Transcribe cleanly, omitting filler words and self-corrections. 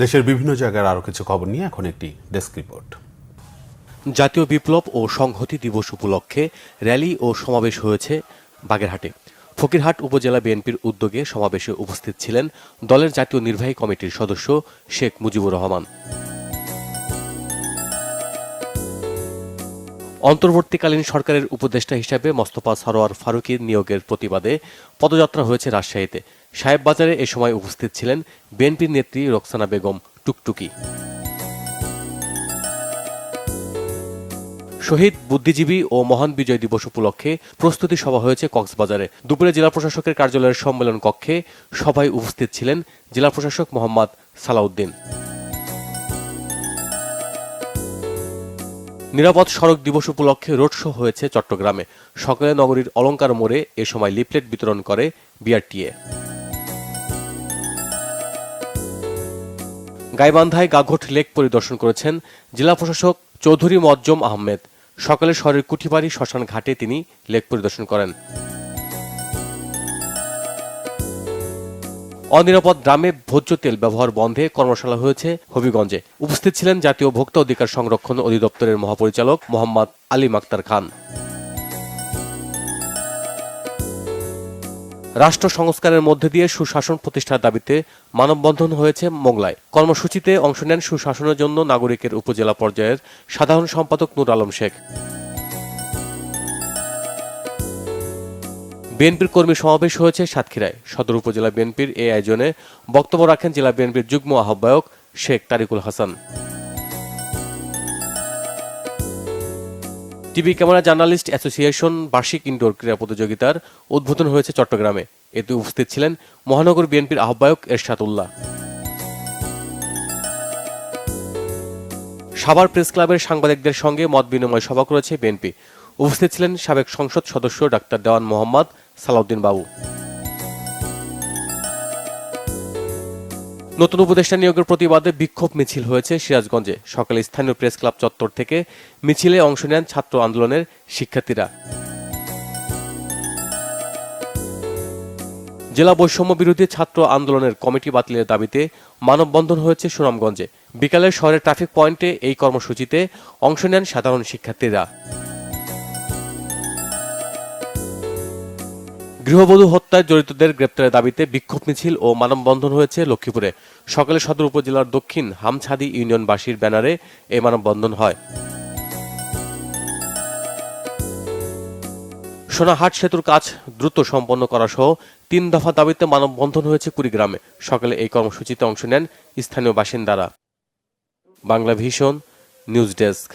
দেশের বিভিন্ন জায়গার আরো কিছু খবর নিয়ে এখন একটি ডেস্ক রিপোর্ট। জাতীয় বিপ্লব ও সংহতি দিবস উপলক্ষে র্যালি ও সমাবেশ হয়েছে বাগেরহাটে। ফকিরহাট উপজেলা বিএনপির উদ্যোগে সমাবেশে উপস্থিত ছিলেন দলের জাতীয় নির্বাহী কমিটির সদস্য শেখ মুজিবুর রহমান। অন্তর্বর্তীকালীন সরকারের উপদেষ্টা হিসেবে মোস্তফা সরোয়ার ফারুকীর নিয়োগের প্রতিবাদে পদযাত্রা হয়েছে রাজশাহীতে। সাহেববাজারে এ সময় উপস্থিত ছিলেন বিএনপির নেত্রী রোকসানা বেগম টুকটুকি। শহীদ বুদ্ধিজীবী ও মহান বিজয় দিবস উপলক্ষে প্রস্তুতি সভা হয়েছে কক্সবাজারে। দুপুরে জেলা প্রশাসকের কার্যালয়ের সম্মেলন কক্ষে সভায় উপস্থিত ছিলেন জেলা প্রশাসক মোহাম্মদ সালাউদ্দিন। নিরাপদ সড়ক দিবস উপলক্ষে রোড শো হয়েছে চট্টগ্রামে। সকালে নগরীর অলঙ্কার মোড়ে এ সময় লিফলেট বিতরণ করে বিআরটিএ। গাইবান্ধায় গাঘোট লেক পরিদর্শন করেছেন জেলা প্রশাসক চৌধুরী মোয়াজ্জম আহমেদ। সকালে শহরের কুঠিবাড়ি শ্মশান ঘাটে তিনি লেক পরিদর্শন করেন। অনিরাপদ গ্রামে ভোজ্য তেল ব্যবহার বন্ধে কর্মশালা হয়েছে হবিগঞ্জে। উপস্থিত ছিলেন জাতীয় ভোক্তা অধিকার সংরক্ষণ অধিদপ্তরের মহাপরিচালক মোহাম্মদ আলিম আক্তার খান। রাষ্ট্র সংস্কারের মধ্যে দিয়ে সুশাসন প্রতিষ্ঠার দাবিতে মানববন্ধন হয়েছে মোংলায়। কর্মসূচিতে অংশ নেন সুশাসনের জন্য নাগরিকের উপজেলা পর্যায়ের সাধারণ সম্পাদক নূর আলম শেখ। বিএনপির কর্মী সমাবেশ হয়েছে সাতক্ষীরায়। সদর উপজেলা বিএনপির এই আয়োজনে বক্তব্য রাখেন জেলা বিএনপির যুগ্ম আহ্বায়ক Sheikh Tarikul Hasan. TV camera journalist association বার্ষিক ইনডোর ক্রীড়া প্রতিযোগিতার উদ্বোধন হয়েছে চট্টগ্রামে। এতে উপস্থিত ছিলেন মহানগর বিএনপির আহ্বায়ক এরশাদ উল্লাহ। সাভার প্রেস ক্লাবের সাংবাদিকদের সঙ্গে মত বিনিময় সভা করেছে বিএনপি। উপস্থিত ছিলেন সাবেক সংসদ সদস্য ডাক্তার দেওয়ান মোহাম্মদ সালাউদ্দিন বাবু। নতুন উপদেষ্টা নিয়োগের প্রতিবাদে বিক্ষোভ মিছিল হয়েছে সিরাজগঞ্জে। সকালে স্থানীয় প্রেস ক্লাব চত্বর থেকে মিছিলে অংশ নেন ছাত্র আন্দোলনের শিক্ষার্থীরা। জেলা বৈষম্য বিরোধী ছাত্র আন্দোলনের কমিটি বাতিলের দাবিতে মানববন্ধন হয়েছে সুনামগঞ্জে। বিকালে শহরের ট্রাফিক পয়েন্টে এই কর্মসূচিতে অংশ নেন সাধারণ শিক্ষার্থীরা। গৃহবধূ হত্যায় জড়িতদের গ্রেপ্তারের দাবিতে বিক্ষোভ মিছিল ও মানববন্ধন হয়েছে লক্ষ্মীপুরে। সকালে সদর উপজেলার দক্ষিণ হামছাদি ইউনিয়নবাসীর ব্যানারে এই মানববন্ধন হয়। সোনাহাট সেতুর কাজ দ্রুত সম্পন্ন করা সহ 3 দফা দাবিতে মানববন্ধন হয়েছে কুড়িগ্রামে। সকালে এই কর্মসূচিতে অংশ নেন স্থানীয় বাসিন্দারা। Bangla vision news desk.